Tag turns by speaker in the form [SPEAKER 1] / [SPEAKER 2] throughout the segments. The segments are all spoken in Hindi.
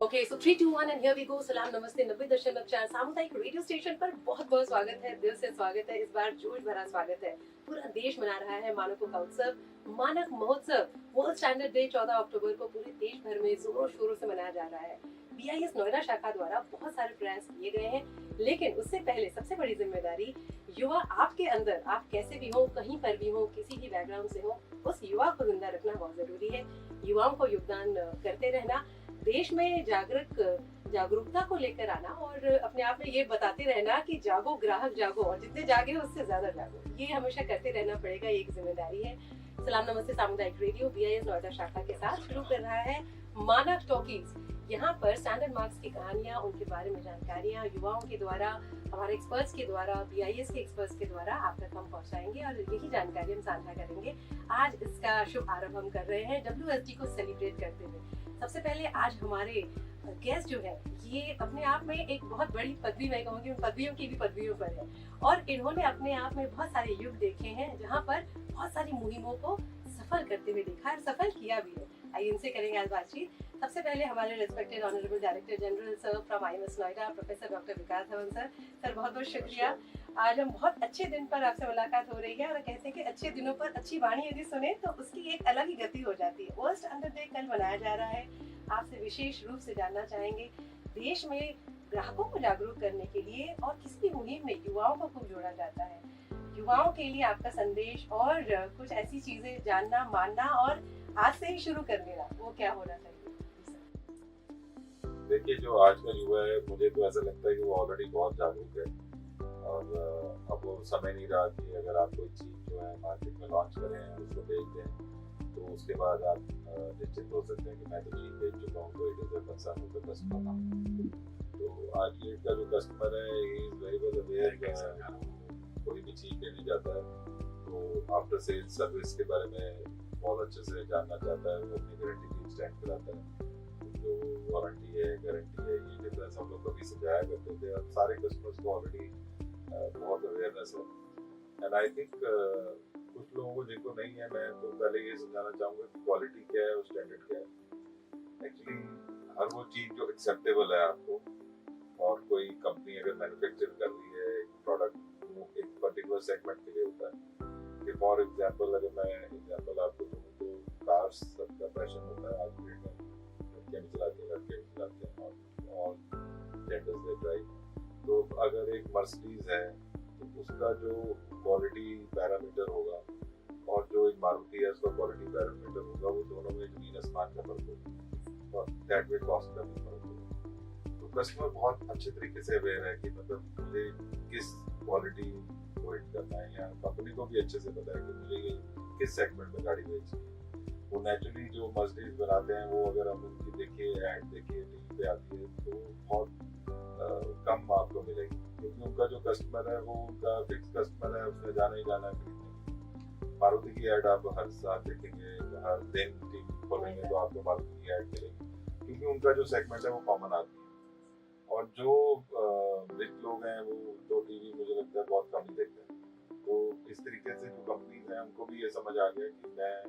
[SPEAKER 1] Okay so 3 2 1 and here we go. सलाम नमस्ते 90.4 सामुदायिक रेडियो स्टेशन पर बहुत बहुत स्वागत है, दिल से स्वागत है। इस बार जोश भरा स्वागत है। पूरा देश मना रहा है मानकों का उत्सव, मानक महोत्सव। वर्ल्ड स्टैंडर्ड डे 14 अक्टूबर को पूरे देश भर में जोरों शोरों से मनाया जा रहा है। बीआईएस नोएडा शाखा द्वारा बहुत सारे प्रयास किए गए हैं, लेकिन उससे पहले सबसे बड़ी जिम्मेदारी युवा आपके अंदर, आप कैसे भी हो, कहीं पर भी हो, किसी भी बैकग्राउंड से हो, उस युवा को जिंदा रखना बहुत जरूरी है। युवाओं को योगदान करते रहना, देश में जागरूकता को लेकर आना और अपने आप में ये बताते रहना कि जागो ग्राहक जागो, और जितने जागे उससे ज्यादा जागो, ये हमेशा करते रहना पड़ेगा, ये एक जिम्मेदारी है। सलाम नमस्ते सामुदायिक रेडियो बीआईएस नोएडा शाखा के साथ शुरू कर रहा है मानक टॉकीज। यहाँ पर स्टैंडर्ड मार्क्स की कहानियां, उनके बारे में जानकारियां युवाओं के द्वारा, हमारे एक्सपर्ट्स के द्वारा, बीआईएस के एक्सपर्ट्स के द्वारा आप तक हम पहुंचाएंगे और यही जानकारी हम साझा करेंगे। आज इसका शुभ आरंभ हम कर रहे हैं डब्ल्यूएसडी को सेलिब्रेट करते हुए। सबसे पहले आज हमारे गेस्ट जो है ये अपने आप में एक बहुत बड़ी पदवी, मैं कहूँगी उन पदवियों की भी पदवियों पर है, और इन्होंने अपने आप में बहुत सारे युग देखे हैं जहाँ पर बहुत सारी मुहिमों को सफल करते हुए देखा और सफल किया भी है। आइए इनसे करेंगे आज बातचीत। सबसे पहले हमारे respected honourable director general sir from IMS Noida, professor doctor Vikas Dhawan sir. Sir बहुत बहुत शुक्रिया। आज हम बहुत अच्छे दिन पर आपसे मुलाकात हो रही है, और कहते हैं कि अच्छे दिनों पर अच्छी वाणी यदि सुने तो उसकी एक अलग ही गति हो जाती है। वर्ल्ड स्टैंडर्ड डे कल मनाया जा रहा है। आपसे विशेष रूप से जानना चाहेंगे, देश में ग्राहकों को जागरूक करने के लिए और किसी भी मुहिम में युवाओं को खूब जोड़ा जाता है। युवाओं के लिए आपका संदेश और कुछ ऐसी चीजें जानना, मानना और आज से ही शुरू कर देना, वो क्या होना चाहिए?
[SPEAKER 2] देखिए, जो आज का युवा है, मुझे तो ऐसा लगता है कि वो ऑलरेडी बहुत जागरूक है, और अब वो समय नहीं रहा कि अगर आप कोई चीज़ जो है मार्केट में लॉन्च करें, उसको बेच दें, तो उसके बाद आप निश्चिंत हो सकते हैं कि मैं तो चीज़ बेच चुका हूँ, तो it is a concern of the customer now. तो आज डेट का जो कस्टमर है, he is very well aware. कोई भी चीज़ लेने जाता है तो आफ्टर सेल्स सर्विस के बारे में बहुत अच्छे से जानना चाहता है, वो अपनी गारंटी की स्टैंड कराता है। जो वारंटी है, गारंटी है, ये डिफरेंस हम लोग कभी समझाया करते थे। अब सारे कस्टमर्स को ऑलरेडी बहुत अवेयरनेस है, एंड आई थिंक कुछ लोगों को जिनको नहीं है, मैं तो पहले ये समझाना चाहूँगा कि क्वालिटी क्या है और स्टैंडर्ड क्या है। एक्चुअली हर वो चीज़ जो एक्सेप्टेबल है आपको, और कोई कंपनी अगर मैन्युफैक्चर कर रही है एक प्रोडक्ट, वो एक पर्टिकुलर सेगमेंट के लिए होता है। कि फॉर एग्जांपल अगर मैं एग्जांपल आपको दूँ, तो कार्स सबका पैशन होता है आज की डेट में, लड़कियाँ भी चलाती हैं, लड़के भी चलाते हैं, और जेंडर्स दे ड्राइव। तो अगर एक मर्सिडीज है, तो उसका जो क्वालिटी पैरामीटर होगा और जो एक मारुति है उसका क्वालिटी पैरामीटर होगा, वो दोनों में जमीन आसमान का फर्क होगा, और दैट वे कॉस्ट का भी फर्क होगा। तो कस्टमर बहुत अच्छे तरीके से अवेयर है कि मतलब मुझे किस क्वालिटी को हिट करना है, या कंपनी को भी अच्छे से पता है कि मुझे ये किस सेगमेंट में गाड़ी बेचनी है। वो नेचुरली जो मर्सिडीज बनाते हैं, वो अगर हम उनकी देखिए ऐड देखिए टीवी पे आती है, तो बहुत कम आपको मिलेगी, क्योंकि उनका जो कस्टमर है वो उनका फिक्स कस्टमर है, उसने जाना ही जाना है खरीदने। मारुति की ऐड आप हर साल देखेंगे, हर दिन टीवी खोलेंगे तो आपको मारुति की ऐड मिलेगी, क्योंकि उनका जो सेगमेंट है वो कॉमन आदमी है। और जो रिच लोग हैं वो तो टीवी मुझे लगता है बहुत कम ही देखते हैं। तो इस तरीके से जो कंपनीज हैं, उनको भी ये समझ आ गया कि मैं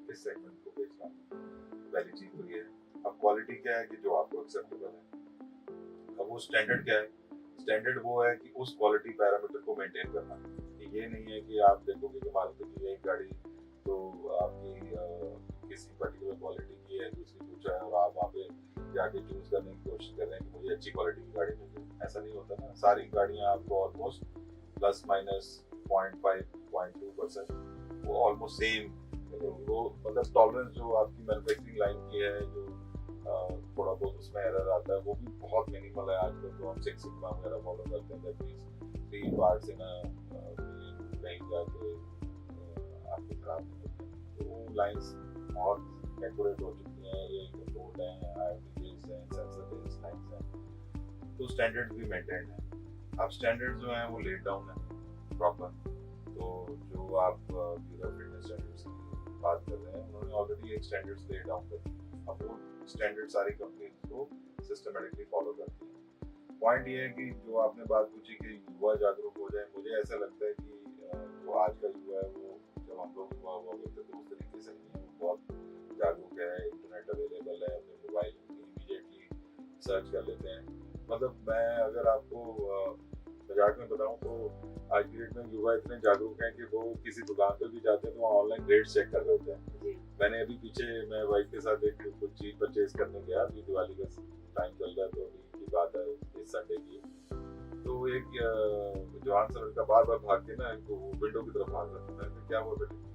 [SPEAKER 2] किस सेगमेंट को बेच रहा हूँ। पहली चीज तो ये है। अब क्वालिटी क्या है कि जो आपको एक्सेप्टेबल है। अब वो स्टैंडर्ड क्या है? स्टैंडर्ड वो है कि उस क्वालिटी पैरामीटर को मेंटेन करना। कि ये नहीं है कि आप देखोगे कि मारुति की एक गाड़ी तो आपकी किसी पर्टिकुलर क्वालिटी की है, दूसरी कुछ है, और आप वहाँ पे जाके चूज करने की कोशिश कर रहे हैं कि मुझे अच्छी क्वालिटी की गाड़ी मिल जाए। ऐसा नहीं होता ना। सारी गाड़ियाँ आपको ऑलमोस्ट प्लस माइनस 0.5-0.2% वो ऑलमोस्ट सेम मिलेगी। वो मतलब टॉलरेंस जो आपकी मैन्युफैक्चरिंग लाइन की है, जो थोड़ा बहुत उसमें एरर आता है, वो भी बहुत मिनिमल है। आजकल तो हम 6 सिग्मा वगैरह फॉलो करते हैं, दैट मींस 3 पार्ट्स इन कहीं जाके आपके खराब नहीं होते हैं। तो वो लाइंस बहुत एक्यूरेट हो चुकी हैं, ये कंट्रोल्ड हैं, IoT बेस्ड हैं, सेंसर बेस्ड लाइंस हैं, तो स्टैंडर्ड्स भी मेंटेन्ड हैं। अब स्टैंडर्ड्स जो हैं वो लेट डाउन है प्रॉपर। तो जो आप ब्यूरो ऑफ इंडियन स्टैंडर्ड्स की बात कर रहे हैं, उन्होंने ऑलरेडी एक स्टैंडर्ड्स लेट डाउन कर दिए। अब वो स्टैंडर्ड सारी कंपनीज को सिस्टमेटिकली फॉलो करती है। पॉइंट ये है कि जो आपने बात पूछी कि युवा जागरूक हो जाए, मुझे ऐसा लगता है कि जो आज का युवा है, वो जब हम लोग युवा हुआ करते थे उस तरीके से नहीं है। वो बहुत जागरूक है, इंटरनेट अवेलेबल है, अपने मोबाइल में इमीडिएटली सर्च कर लेते हैं। मतलब मैं अगर आपको मजाक में बताऊं तो आज की डेट में युवा इतने जागरूक हैं कि वो किसी दुकान पे भी जाते हैं तो वहाँ ऑनलाइन रेट चेक कर रहे होते हैं।
[SPEAKER 1] जी
[SPEAKER 2] मैंने अभी पीछे मैं वाइफ के साथ एक कुछ चीज परचेज करने गया, अभी दिवाली का टाइम चल रहा है तो अभी की बात है, इस संडे की। तो एक जवान सा लड़का बार बार भाग के ना इनको विंडो की तरफ भाग रहा था। मैंने कहा क्या हुआ बेटे?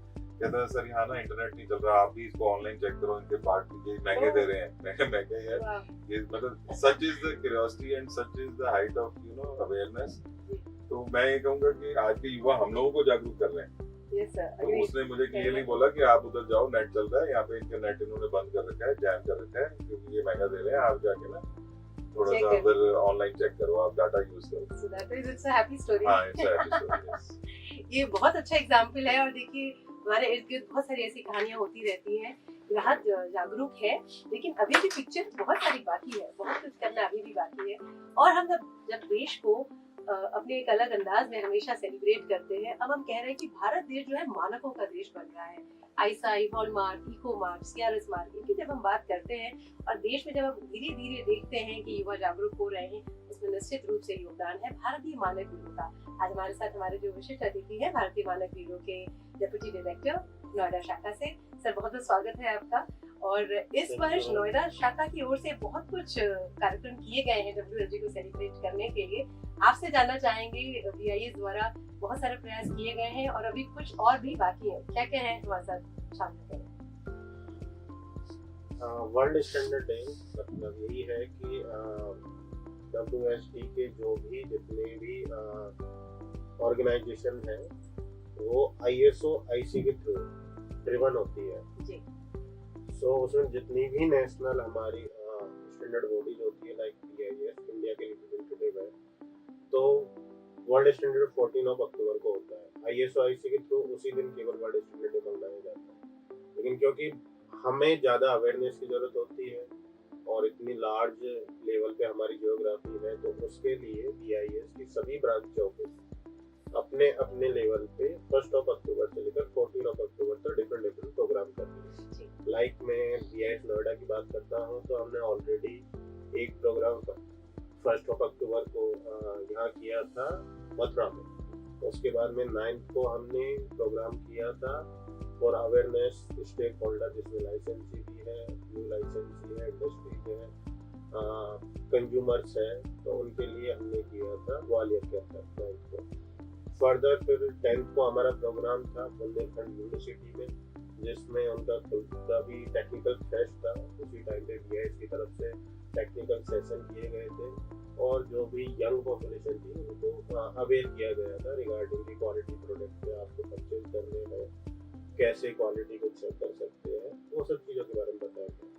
[SPEAKER 2] कहता है सर यहाँ ना इंटरनेट नहीं चल रहा, आप भी इसको ऑनलाइन चेक करो, इनके पार्ट ये महंगे दे रहे हैं। मैं कहा यार
[SPEAKER 1] वाह,
[SPEAKER 2] ये मतलब such is the curiosity and such is the height of awareness. तो मैं ये कहूंगा कि आज के युवा हम लोगों को जागरूक कर रहे हैं।
[SPEAKER 1] यस सर,
[SPEAKER 2] तो उसने मुझे क्लियरली बोला कि आप उधर जाओ, नेट चल रहा है यहाँ पे, इनका नेट इन्होंने बंद कर रखा है, जैम कर रखा है क्योंकि ये महंगा दे रहे हैं, आप जाके ना थोड़ा
[SPEAKER 1] Check
[SPEAKER 2] सा
[SPEAKER 1] करिए।
[SPEAKER 2] अगर ऑनलाइन चेक करो, आप डाटा यूज करो।
[SPEAKER 1] So that is it's a happy story.
[SPEAKER 2] हाँ इट्स एपिसोड।
[SPEAKER 1] ये बहुत अच्छा एग्जाम्पल है और देखिए हमारे इर्द गिर्द बहुत सारी ऐसी कहानियां होती रहती हैं। ग्राहक जागरूक है लेकिन अभी भी पिक्चर बहुत सारी बाकी है, बहुत कुछ करना अभी भी बाकी है। और हम जब देश को अपने एक अलग अंदाज में हमेशा सेलिब्रेट करते हैं, अब हम कह रहे हैं कि भारत देश जो है मानकों का देश बन रहा है। ISI, hallmark, eco mark, CRS mark, इनकी जब हम बात करते हैं और देश में जब हम धीरे धीरे देखते हैं कि युवा जागरूक हो रहे हैं, इसमें निश्चित रूप से योगदान है भारतीय मानक ब्यूरो का। आज हमारे साथ हमारे जो विशिष्ट अतिथि है भारतीय मानक ब्यूरो के डेप्यूटी डायरेक्टर नोएडा शाखा से। सर बहुत बहुत स्वागत है आपका। और इस वर्ष नोएडा शाखा की ओर से बहुत कुछ कार्यक्रम किए गए हैं WLG को सेलिब्रेट करने के लिए। आपसे जानना चाहेंगे BIS द्वारा बहुत सारे प्रयास किए गए हैं और अभी कुछ और भी बाकी है, क्या क्या है हमारे साथ शामिल करें।
[SPEAKER 3] वर्ल्ड स्टैंडर्ड डे मतलब यही है कि WST के जो भी जितने भी ऑर्गेनाइजेशन है वो ISO IC के थ्रू ड्रिवन होती है
[SPEAKER 1] जी।
[SPEAKER 3] सो उसमें जितनी भी नेशनल हमारी स्टैंडर्ड बॉडीज होती है लाइक BIS इंडिया के रिप्रेजेंटेटिव है, तो वर्ल्ड स्टैंडर्ड 14 अक्टूबर को होता है। ISO IC के थ्रू उसी दिन केवल वर्ल्ड स्टैंडर्ड डे मनाया जाता है, लेकिन क्योंकि हमें ज़्यादा अवेयरनेस की ज़रूरत होती है और इतनी लार्ज लेवल पे हमारी जियोग्राफी है, तो उसके लिए BIS की सभी ब्रांच ऑफिस अपने अपने लेवल पे 1 अक्टूबर से लेकर 14 अक्टूबर तक डिफरेंट प्रोग्राम कर रही है। लाइक मैं BIS नोएडा की बात करता हूँ तो हमने ऑलरेडी एक प्रोग्राम 1 अक्टूबर को यहाँ किया था मथुरा में। उसके बाद में 9 को हमने प्रोग्राम किया था फॉर अवेयरनेस स्टेक होल्डर, जिसमें लाइसेंसी भी है, न्यू लाइसेंसी है, इंडस्ट्रीज है, कंज्यूमर्स है, तो उनके लिए हमने किया था ग्वालियर के अंदर 9 को। फर्दर फिर 10 को हमारा प्रोग्राम था बुंदेलखंड यूनिवर्सिटी में, जिसमें उनका खुद का भी टेक्निकल फेस्ट था। उसी टाइम पे BIS की तरफ से टेक्निकल सेशन किए गए थे और जो भी यंग पॉपुलेशन थी उनको अवेयर किया गया था रिगार्डिंग की क्वालिटी प्रोडक्ट पे आपको परचेज करने हैं, कैसे क्वालिटी को चेक कर सकते हैं, वो सब चीज़ों के बारे में बताया गया।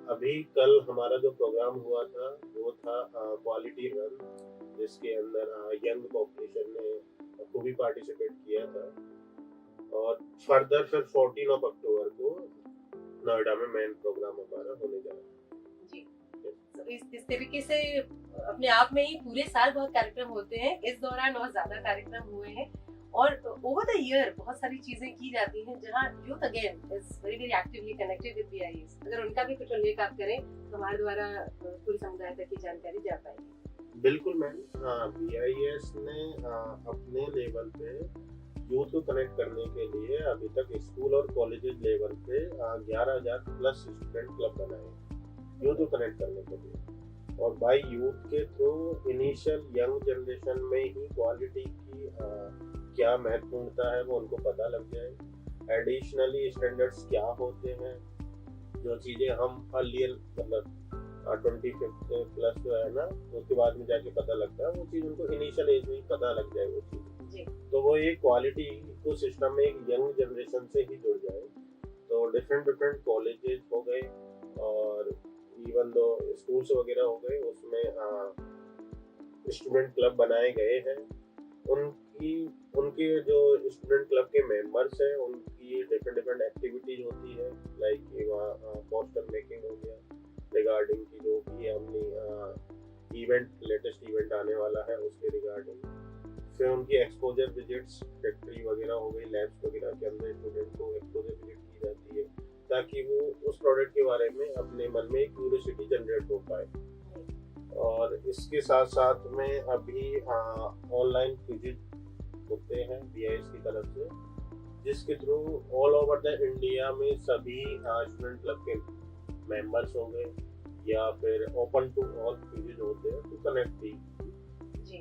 [SPEAKER 3] अभी कल हमारा जो प्रोग्राम हुआ था वो था क्वालिटी रन, जिसके अंदर यंग पॉपुलेशन ने खूब भी पार्टिसिपेट किया था। और फर्दर फिर 14 अक्टूबर को नोएडा में मेन प्रोग्राम हमारा होने जा रहा है
[SPEAKER 1] जी। तो इस तरीके से अपने आप में ही पूरे साल बहुत कार्यक्रम होते हैं, इस दौरान और ज्यादा कार्यक्रम हुए हैं और ओवर द ईयर बहुत सारी चीजें की जाती हैं जहां youth again is very very actively connected with BIS। अगर उनका भी कुछ उल्लेख आप करें तो हमारे द्वारा पूरी समुदाय तक की जानकारी जा पाएगी।
[SPEAKER 3] बिल्कुल मैम, BIS ने अपने लेवल पे यूथ को कनेक्ट करने के लिए अभी तक स्कूल और कॉलेजेस लेवल पे 11,000 प्लस स्टूडेंट क्लब बनाए यूथ को कनेक्ट करने के लिए। और बाय यूथ के थ्रू इनिशियल यंग जनरेशन में ही क्वालिटी की क्या महत्वपूर्णता है वो उनको पता लग जाए। एडिशनली स्टैंडर्ड्स क्या होते हैं, जो चीज़ें हम अर्लियर मतलब 25 प्लस जो है ना उसके बाद में जाके पता लगता है, वो चीज़ उनको इनिशियल एज में ही पता लग जाए वो चीज़। तो वो एक क्वालिटी को सिस्टम में एक यंग जनरेशन से ही जुड़ जाए। तो डिफरेंट कॉलेजेस हो गए और इवन दो स्कूल्स वगैरह हो गए, उसमें स्टूडेंट क्लब बनाए गए हैं। उनके जो स्टूडेंट क्लब के मेंबर्स हैं उनकी डिफरेंट एक्टिविटीज होती है, लाइक वहाँ पोस्टर मेकिंग हो गया रिगार्डिंग की जो भी हमने लेटेस्ट इवेंट आने वाला है उसके रिगार्डिंग। फिर उनकी एक्सपोजर विजिट्स फैक्ट्री वगैरह हो गई, लैब्स वगैरह के अंदर स्टूडेंट को एक्सपोजर विजिट की जाती है ताकि वो उस प्रोडक्ट के बारे में अपने मन में एक क्यूरियोसिटी जनरेट हो पाए। और इसके साथ साथ में अभी ऑनलाइन क्विज होते हैं BIS की तरफ से, जिसके through all over the India में सभी स्टूडेंट क्लब के मेंबर्स होंगे या फिर ओपन टू ऑल क्विज होते हैं टू कनेक्ट दी।
[SPEAKER 1] जी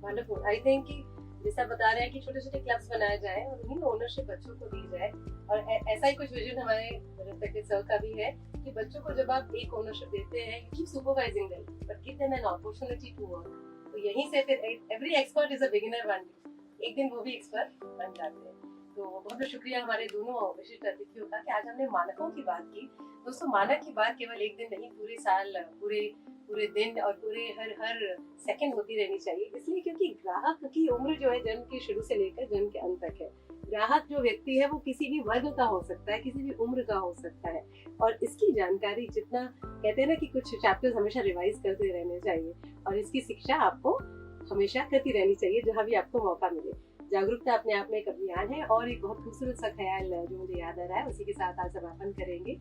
[SPEAKER 1] वंडरफुल। आई थिंक कि जैसा बता रहे हैं कि छोटे छोटे क्लब्स बनाए जाएं और उन्हीं ओनरशिप बच्चों को दी जाए, और ऐसा ही कुछ विजन हमारे रेस्पेक्टेड सर का भी है कि बच्चों को जब आप एक ओनरशिप देते हैं, you keep supervising them but give them an opportunity to work. तो यहीं से फिर every expert is a beginner one day, एक दिन वो भी एक्सपर्ट बन जाते हैं। तो बहुत बहुत शुक्रिया हमारे दोनों विशिष्ट अतिथियों का कि आज हमने मानकों की बात की। दोस्तों मानक की बात केवल एक दिन नहीं, पूरे साल पूरे दिन और पूरे हर सेकंड होती रहनी चाहिए, इसलिए क्योंकि ग्राहक की उम्र जो है जन्म के शुरू से लेकर जन्म के अंत तक है। ग्राहक जो व्यक्ति है वो किसी भी वर्ग का हो सकता है, किसी भी उम्र का हो सकता है, और इसकी जानकारी जितना कहते हैं ना कि कुछ चैप्टर्स हमेशा रिवाइज करते रहने चाहिए और इसकी शिक्षा आपको हमेशा करती रहनी चाहिए जहाँ भी आपको मौका मिले। जागरूकता अपने आप में एक अभियान है। और एक बहुत खूबसूरत सा ख्याल जो मुझे याद आ रहा है, उसी के साथ आज समापन करेंगे।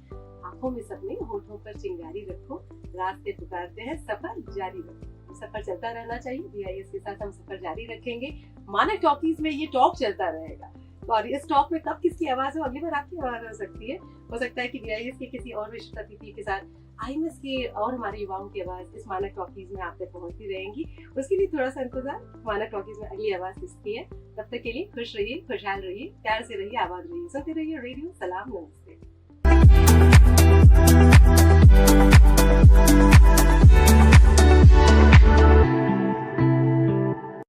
[SPEAKER 1] आंखों में सपने, होठों पर चिंगारी रखो, रास्ते पुकारते हैं, सफर जारी रखो। सफर चलता रहना चाहिए। BIS के साथ हम सफर जारी रखेंगे। मानक टॉकीज में ये टॉक चलता रहेगा, और इस टॉक में कब किसकी आवाज हो, अगली बार आपकी आवाज हो सकती है। हो सकता है कि BIS के किसी और विशिष्ट अतिथि के साथ IMS के और हमारे युवाओं की आवाज इस मानक टॉकीज में आप तक पहुंचती रहेंगी। उसके लिए थोड़ा सा इंतजार, मानक टॉकीज में अगली आवाज किसकी है। तब तक के लिए खुश रहिए, खुशहाल रहिए, प्यार से रहिए, आबाद रहिए, सुनते रहिए रेडियो सलाम नमस्ते।